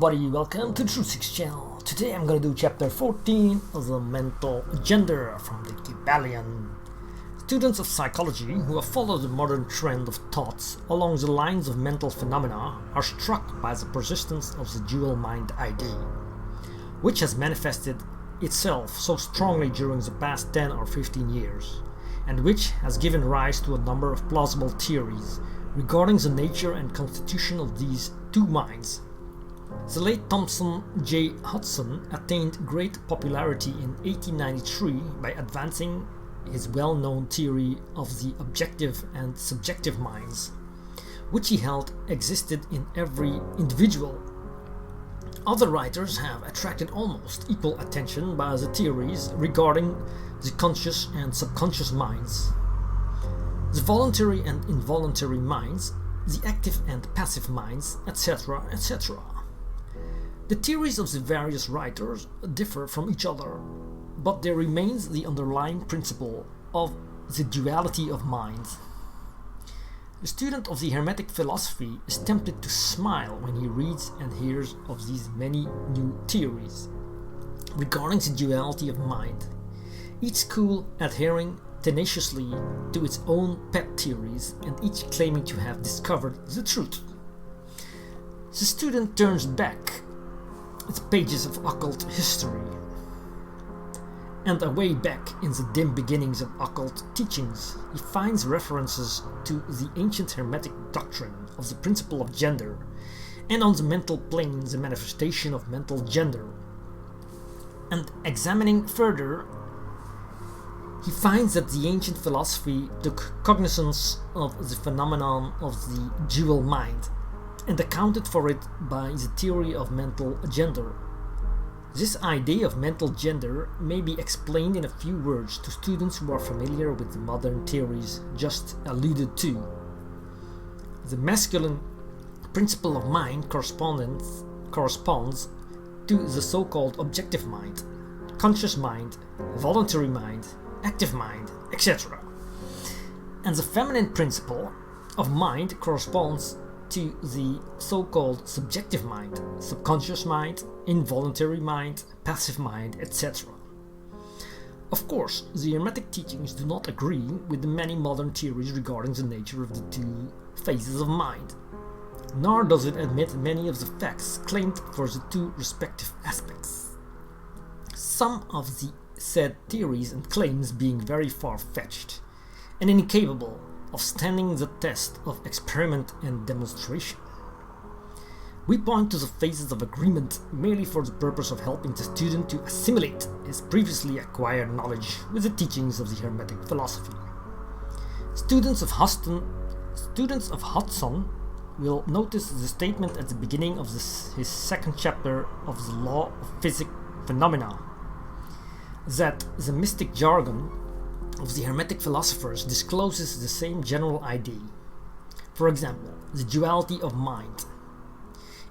everybody, welcome to True 6 channel. Today I'm gonna do chapter 14 of the mental gender from the Kybalion. Students of psychology who have followed the modern trend of thoughts along the lines of mental phenomena are struck by the persistence of the dual mind idea, which has manifested itself so strongly during the past 10 or 15 years, and which has given rise to a number of plausible theories regarding the nature and constitution of these two minds. The late Thomson J. Hudson attained great popularity in 1893 by advancing his well-known theory of the objective and subjective minds, which he held existed in every individual. Other writers have attracted almost equal attention by the theories regarding the conscious and subconscious minds, the voluntary and involuntary minds, the active and passive minds, etc., etc. The theories of the various writers differ from each other, but there remains the underlying principle of the duality of mind. The student of the Hermetic philosophy is tempted to smile when he reads and hears of these many new theories regarding the duality of mind, each school adhering tenaciously to its own pet theories and each claiming to have discovered the truth. The student turns back the pages of occult history, and away back in the dim beginnings of occult teachings, he finds references to the ancient Hermetic doctrine of the principle of gender, and on the mental plane the manifestation of mental gender. And examining further, he finds that the ancient philosophy took cognizance of the phenomenon of the dual mind, and accounted for it by the theory of mental gender. This idea of mental gender may be explained in a few words to students who are familiar with the modern theories just alluded to. The masculine principle of mind corresponds to the so-called objective mind, conscious mind, voluntary mind, active mind, etc. And the feminine principle of mind corresponds to the so-called subjective mind, subconscious mind, involuntary mind, passive mind, etc. Of course, the Hermetic teachings do not agree with the many modern theories regarding the nature of the two phases of mind, nor does it admit many of the facts claimed for the two respective aspects. Some of the said theories and claims being very far-fetched and incapable of standing the test of experiment and demonstration. We point to the phases of agreement merely for the purpose of helping the student to assimilate his previously acquired knowledge with the teachings of the Hermetic philosophy. Students of Hudson will notice the statement at the beginning of his second chapter of the Law of Physics Phenomena, that the mystic jargon of the Hermetic philosophers discloses the same general idea. For example, the duality of mind.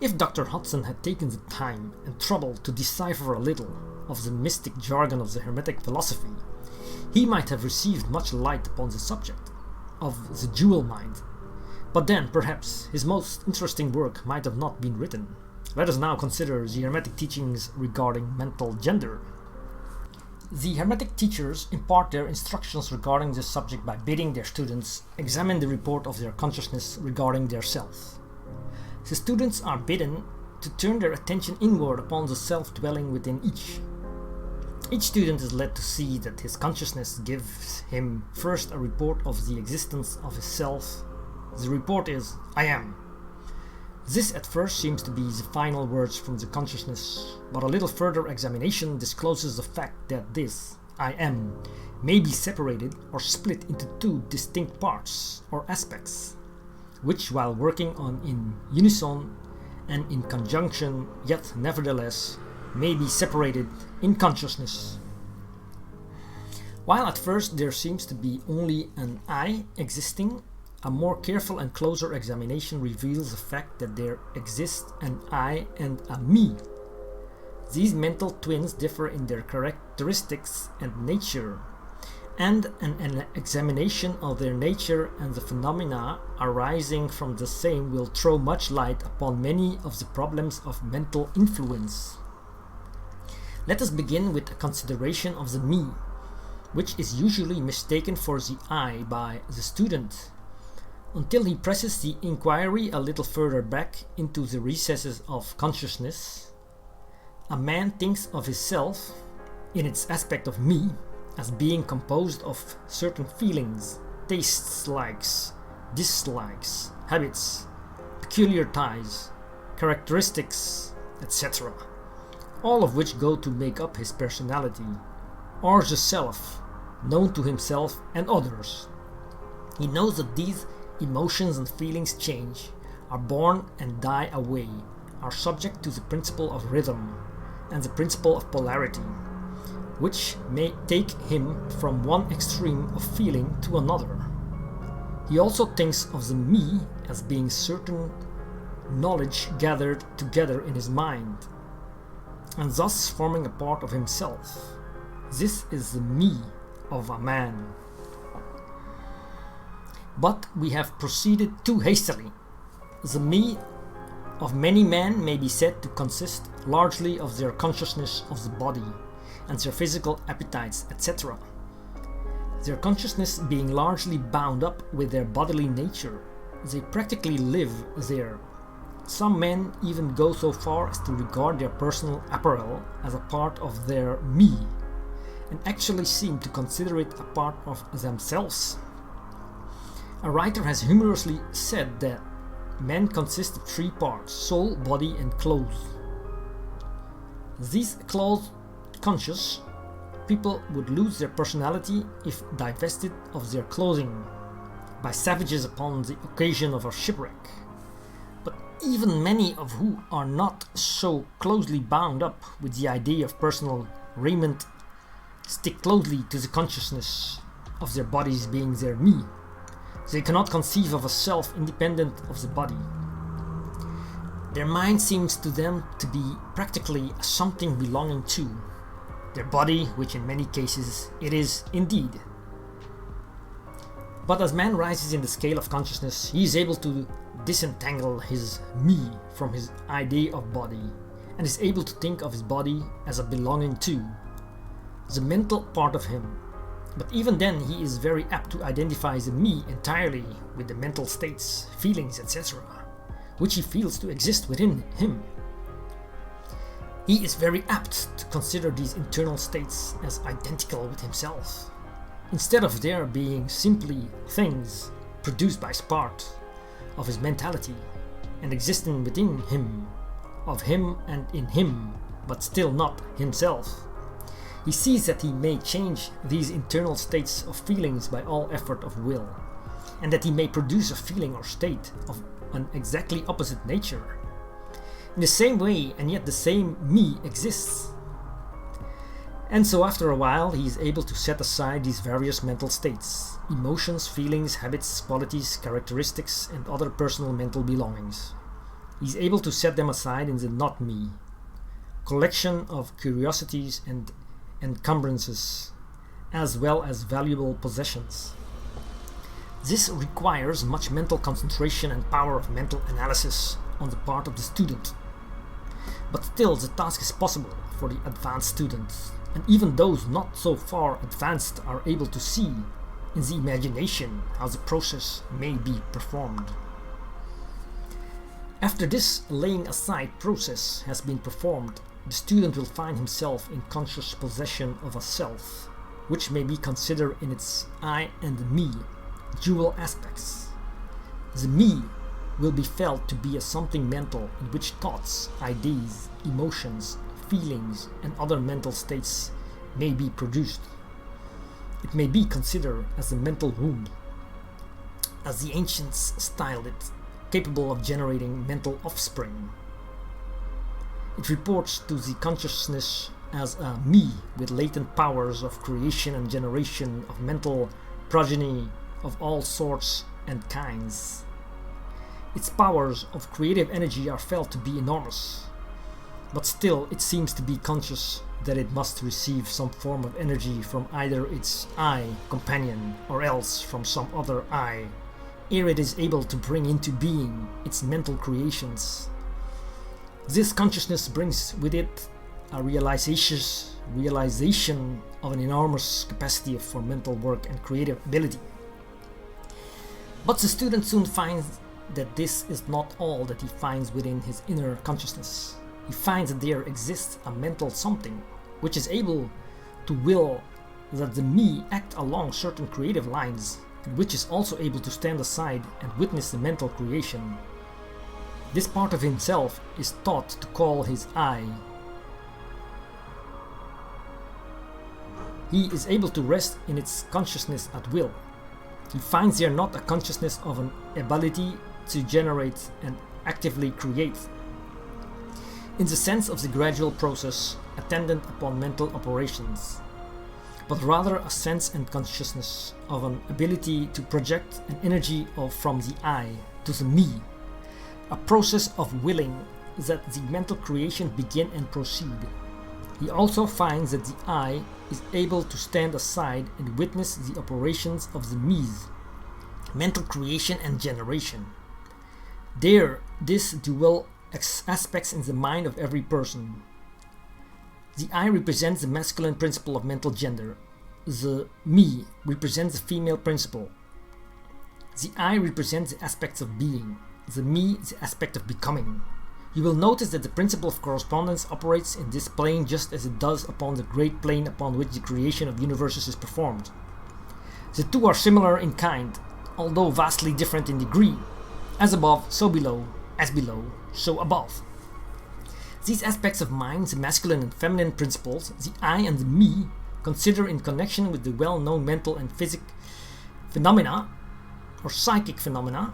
If Dr. Hudson had taken the time and trouble to decipher a little of the mystic jargon of the Hermetic philosophy, he might have received much light upon the subject of the dual mind. But then, perhaps, his most interesting work might have not been written. Let us now consider the Hermetic teachings regarding mental gender. The Hermetic teachers impart their instructions regarding this subject by bidding their students examine the report of their consciousness regarding their self. The students are bidden to turn their attention inward upon the self dwelling within each. Each student is led to see that his consciousness gives him first a report of the existence of his self. The report is, I am. This at first seems to be the final words from the consciousness, but a little further examination discloses the fact that this, I am, may be separated or split into two distinct parts or aspects, which while working on in unison and in conjunction, yet nevertheless may be separated in consciousness. While at first there seems to be only an I existing, a more careful and closer examination reveals the fact that there exists an I and a me. These mental twins differ in their characteristics and nature, and an examination of their nature and the phenomena arising from the same will throw much light upon many of the problems of mental influence. Let us begin with a consideration of the me, which is usually mistaken for the I by the student, until he presses the inquiry a little further back into the recesses of consciousness. A man thinks of his self, in its aspect of me, as being composed of certain feelings, tastes, likes, dislikes, habits, peculiar ties, characteristics, etc., all of which go to make up his personality, or the self, known to himself and others. He knows that these emotions and feelings change, are born and die away, are subject to the principle of rhythm and the principle of polarity, which may take him from one extreme of feeling to another. He also thinks of the me as being certain knowledge gathered together in his mind, and thus forming a part of himself. This is the me of a man. But we have proceeded too hastily. The me of many men may be said to consist largely of their consciousness of the body and their physical appetites, etc. Their consciousness being largely bound up with their bodily nature, they practically live there. Some men even go so far as to regard their personal apparel as a part of their me, and actually seem to consider it a part of themselves. A writer has humorously said that men consist of three parts: soul, body, and clothes. These clothes-conscious people would lose their personality if divested of their clothing by savages upon the occasion of a shipwreck. But even many of who are not so closely bound up with the idea of personal raiment stick closely to the consciousness of their bodies being their me. They cannot conceive of a self independent of the body. Their mind seems to them to be practically something belonging to their body, which in many cases it is indeed. But as man rises in the scale of consciousness, he is able to disentangle his me from his idea of body, and is able to think of his body as a belonging to the mental part of him. But even then, he is very apt to identify the me entirely with the mental states, feelings, etc., which he feels to exist within him. He is very apt to consider these internal states as identical with himself, instead of their being simply things produced by part of his mentality and existing within him, of him and in him, but still not himself. He sees that he may change these internal states of feelings by all effort of will, and that he may produce a feeling or state of an exactly opposite nature. In the same way, and yet the same me exists. And so after a while, he is able to set aside these various mental states, emotions, feelings, habits, qualities, characteristics, and other personal mental belongings. He is able to set them aside in the not me, collection of curiosities and encumbrances, as well as valuable possessions. This requires much mental concentration and power of mental analysis on the part of the student. But still, the task is possible for the advanced students, and even those not so far advanced are able to see in the imagination how the process may be performed. After this laying aside process has been performed, the student will find himself in conscious possession of a self, which may be considered in its I and me dual aspects. The me will be felt to be a something mental in which thoughts, ideas, emotions, feelings, and other mental states may be produced. It may be considered as a mental womb, as the ancients styled it, capable of generating mental offspring. It reports to the consciousness as a me with latent powers of creation and generation of mental progeny of all sorts and kinds. Its powers of creative energy are felt to be enormous. but still it seems to be conscious that it must receive some form of energy from either its I companion or else from some other I, ere it is able to bring into being its mental creations. This consciousness brings with it a realization of an enormous capacity for mental work and creative ability. But the student soon finds that this is not all that he finds within his inner consciousness. He finds that there exists a mental something which is able to will that the me act along certain creative lines, and which is also able to stand aside and witness the mental creation. This part of himself is taught to call his I. He is able to rest in its consciousness at will. He finds there not a consciousness of an ability to generate and actively create, in the sense of the gradual process attendant upon mental operations, but rather a sense and consciousness of an ability to project an energy from the I to the me, a process of willing that the mental creation begin and proceed. He also finds that the I is able to stand aside and witness the operations of the me's, mental creation and generation. There, this dual aspects in the mind of every person. The I represents the masculine principle of mental gender. The me represents the female principle. The I represents the aspects of being. The me the aspect of becoming. You will notice that the principle of correspondence operates in this plane just as it does upon the great plane upon which the creation of universes is performed. The two are similar in kind, although vastly different in degree. As above, so below, as below, so above. These aspects of mind, the masculine and feminine principles, the I and the me, consider in connection with the well-known mental and physic phenomena, or psychic phenomena,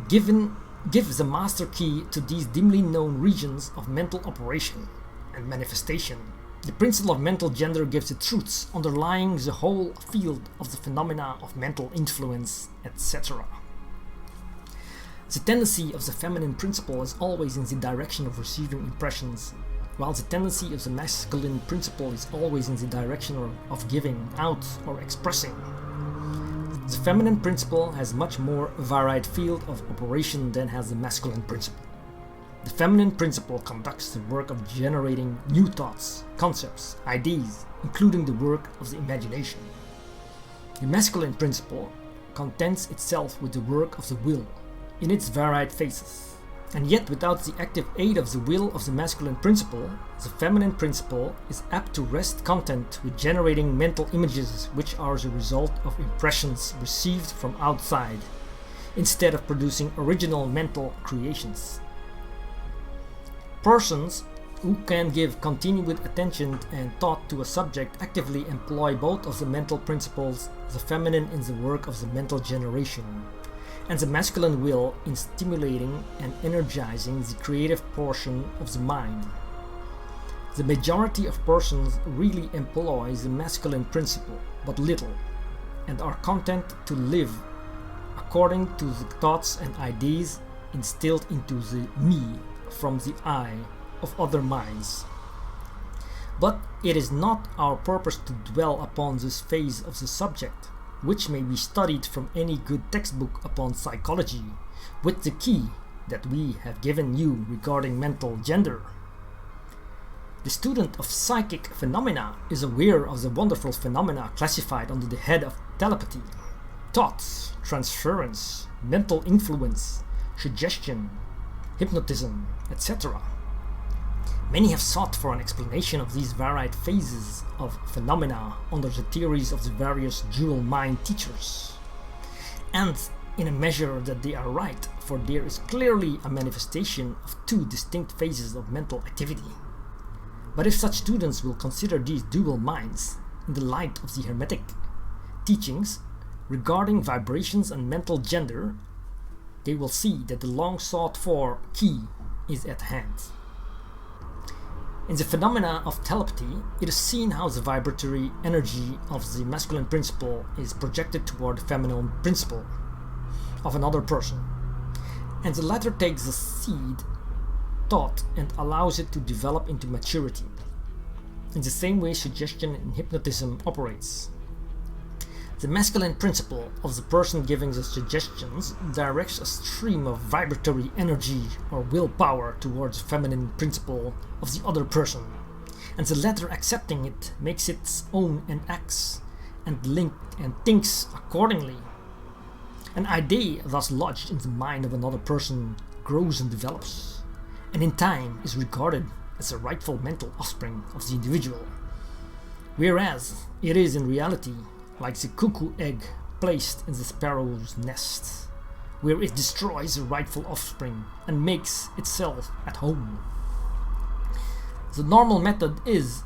give the master key to these dimly known regions of mental operation and manifestation. The principle of mental gender gives the truths underlying the whole field of the phenomena of mental influence, etc. The tendency of the feminine principle is always in the direction of receiving impressions, while the tendency of the masculine principle is always in the direction of giving out or expressing. The feminine principle has much more varied field of operation than has the masculine principle. The feminine principle conducts the work of generating new thoughts, concepts, ideas, including the work of the imagination. The masculine principle contents itself with the work of the will, in its varied phases, and yet without the active aid of the will of the masculine principle, the feminine principle is apt to rest content with generating mental images which are the result of impressions received from outside, instead of producing original mental creations. Persons who can give continued attention and thought to a subject actively employ both of the mental principles, the feminine in the work of the mental generation, and the masculine will in stimulating and energizing the creative portion of the mind. The majority of persons really employ the masculine principle, but little, and are content to live according to the thoughts and ideas instilled into the me from the I of other minds. But it is not our purpose to dwell upon this phase of the subject, which may be studied from any good textbook upon psychology, with the key that we have given you regarding mental gender. The student of psychic phenomena is aware of the wonderful phenomena classified under the head of telepathy, thoughts, transference, mental influence, suggestion, hypnotism, etc. Many have sought for an explanation of these varied phases of phenomena under the theories of the various dual mind teachers. And in a measure that they are right, for there is clearly a manifestation of two distinct phases of mental activity. But if such students will consider these dual minds in the light of the Hermetic teachings regarding vibrations and mental gender, they will see that the long sought for key is at hand. In the phenomena of telepathy, it is seen how the vibratory energy of the masculine principle is projected toward the feminine principle of another person, and the latter takes the seed thought and allows it to develop into maturity. In the same way suggestion in hypnotism operates. The masculine principle of the person giving the suggestions directs a stream of vibratory energy or willpower towards the feminine principle of the other person, and the latter accepting it makes its own and acts and thinks accordingly. An idea thus lodged in the mind of another person grows and develops, and in time is regarded as the rightful mental offspring of the individual, whereas it is in reality like the cuckoo egg placed in the sparrow's nest, where it destroys the rightful offspring and makes itself at home. The normal method is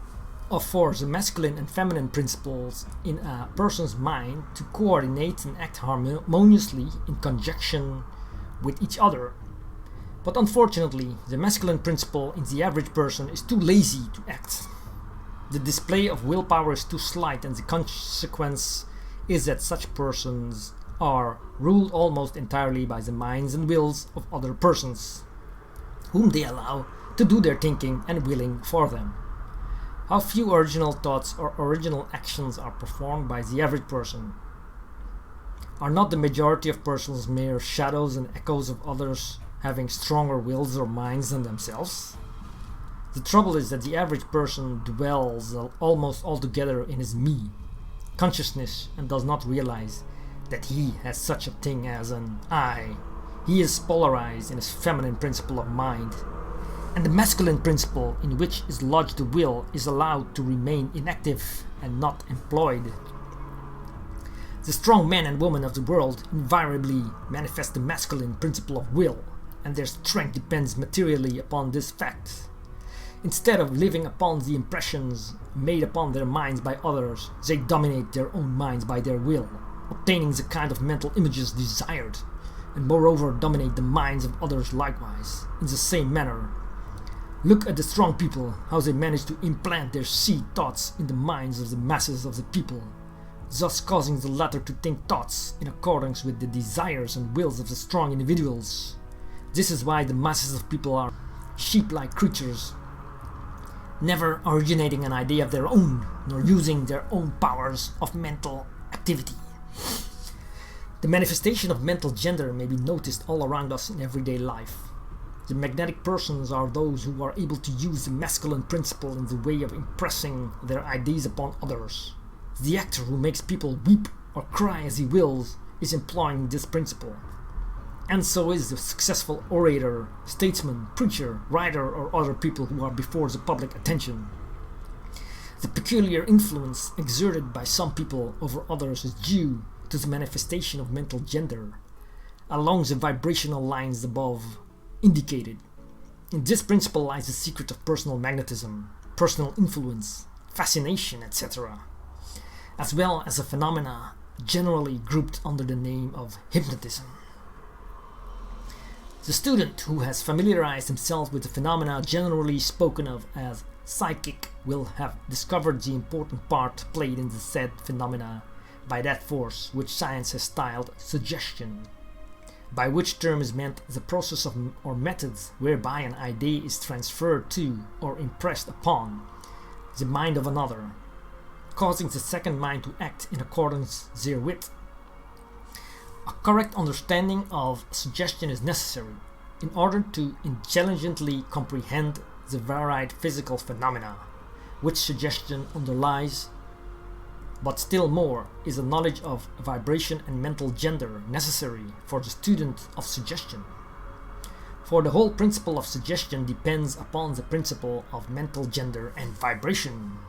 for the masculine and feminine principles in a person's mind to coordinate and act harmoniously in conjunction with each other. But unfortunately, the masculine principle in the average person is too lazy to act. The display of willpower is too slight, and the consequence is that such persons are ruled almost entirely by the minds and wills of other persons, whom they allow to do their thinking and willing for them. How few original thoughts or original actions are performed by the average person? Are not the majority of persons mere shadows and echoes of others having stronger wills or minds than themselves? The trouble is that the average person dwells almost altogether in his me consciousness and does not realize that he has such a thing as an I. He is polarized in his feminine principle of mind, and the masculine principle in which is lodged the will is allowed to remain inactive and not employed. The strong men and women of the world invariably manifest the masculine principle of will, and their strength depends materially upon this fact. Instead of living upon the impressions made upon their minds by others, they dominate their own minds by their will, obtaining the kind of mental images desired, and moreover dominate the minds of others likewise, in the same manner. Look at the strong people, how they manage to implant their seed thoughts in the minds of the masses of the people, thus causing the latter to think thoughts in accordance with the desires and wills of the strong individuals. This is why the masses of people are sheep-like creatures, never originating an idea of their own, nor using their own powers of mental activity. The manifestation of mental gender may be noticed all around us in everyday life. The magnetic persons are those who are able to use the masculine principle in the way of impressing their ideas upon others. The actor who makes people weep or cry as he wills is employing this principle. And so is the successful orator, statesman, preacher, writer, or other people who are before the public attention. The peculiar influence exerted by some people over others is due to the manifestation of mental gender, along the vibrational lines above indicated. In this principle lies the secret of personal magnetism, personal influence, fascination, etc., as well as a phenomena generally grouped under the name of hypnotism. The student who has familiarized himself with the phenomena generally spoken of as psychic will have discovered the important part played in the said phenomena by that force which science has styled suggestion, by which term is meant the process of or methods whereby an idea is transferred to or impressed upon the mind of another, causing the second mind to act in accordance therewith. A correct understanding of suggestion is necessary in order to intelligently comprehend the varied physical phenomena which suggestion underlies, but still more is a knowledge of vibration and mental gender necessary for the student of suggestion. For the whole principle of suggestion depends upon the principle of mental gender and vibration.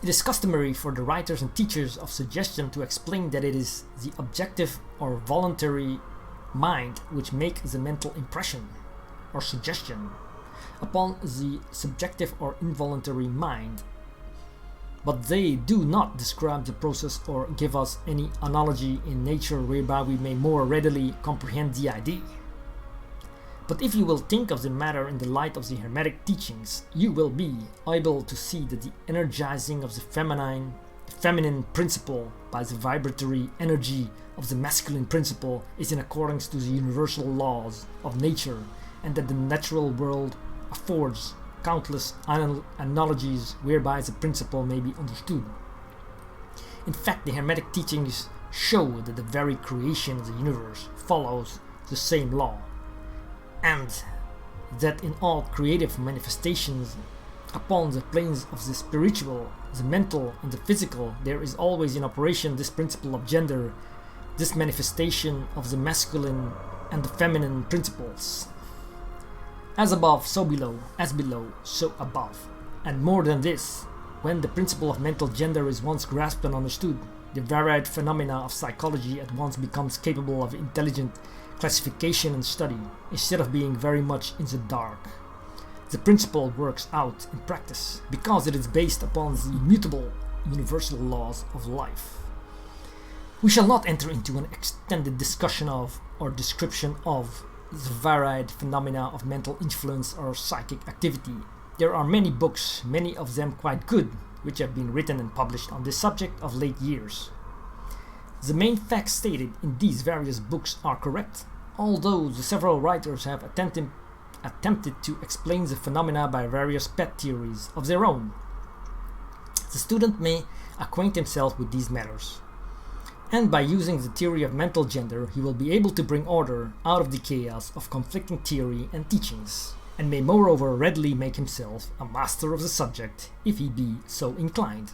It is customary for the writers and teachers of suggestion to explain that it is the objective or voluntary mind which makes the mental impression or suggestion upon the subjective or involuntary mind, but they do not describe the process or give us any analogy in nature whereby we may more readily comprehend the idea. But if you will think of the matter in the light of the Hermetic teachings, you will be able to see that the energizing of the feminine principle by the vibratory energy of the masculine principle is in accordance to the universal laws of nature and that the natural world affords countless analogies whereby the principle may be understood. In fact, the Hermetic teachings show that the very creation of the universe follows the same law, and that in all creative manifestations upon the planes of the spiritual, the mental, and the physical, there is always in operation this principle of gender, this manifestation of the masculine and the feminine principles. As above, so below, as below, so above. And more than this, when the principle of mental gender is once grasped and understood, the varied phenomena of psychology at once becomes capable of intelligent classification and study, instead of being very much in the dark. The principle works out in practice, because it is based upon the immutable universal laws of life. We shall not enter into an extended discussion of, or description of, the varied phenomena of mental influence or psychic activity. There are many books, many of them quite good, which have been written and published on this subject of late years. The main facts stated in these various books are correct, although the several writers have attempted to explain the phenomena by various pet theories of their own. The student may acquaint himself with these matters, and by using the theory of mental gender, he will be able to bring order out of the chaos of conflicting theory and teachings, and may moreover readily make himself a master of the subject if he be so inclined.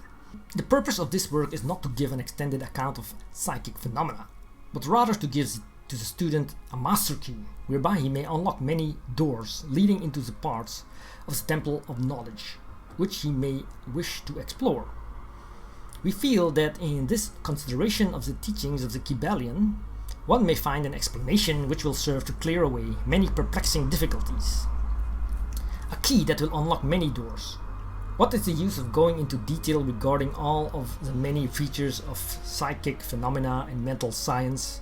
The purpose of this work is not to give an extended account of psychic phenomena, but rather to give to the student a master key, whereby he may unlock many doors leading into the parts of the temple of knowledge, which he may wish to explore. We feel that in this consideration of the teachings of the Kybalion, one may find an explanation which will serve to clear away many perplexing difficulties. A key that will unlock many doors. What is the use of going into detail regarding all of the many features of psychic phenomena and mental science,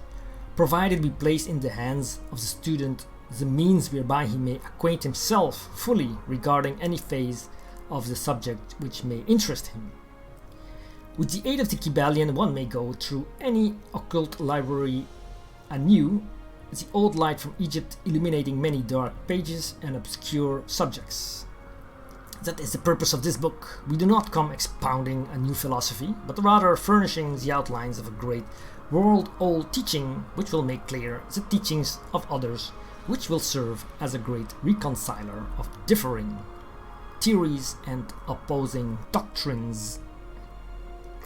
provided we place in the hands of the student the means whereby he may acquaint himself fully regarding any phase of the subject which may interest him. With the aid of the Kybalion, one may go through any occult library anew, the old light from Egypt illuminating many dark pages and obscure subjects. That is the purpose of this book. We do not come expounding a new philosophy, but rather furnishing the outlines of a great world-old teaching which will make clear the teachings of others, which will serve as a great reconciler of differing theories and opposing doctrines.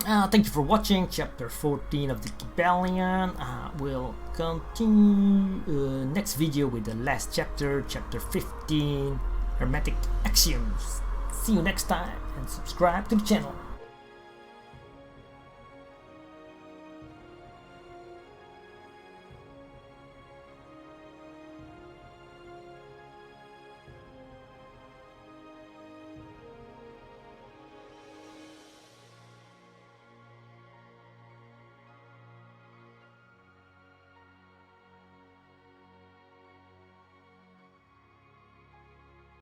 Thank you for watching chapter 14 of the Kybalion. We'll continue next video with the last chapter, chapter 15, Hermetic Axioms. See you next time and subscribe to the channel.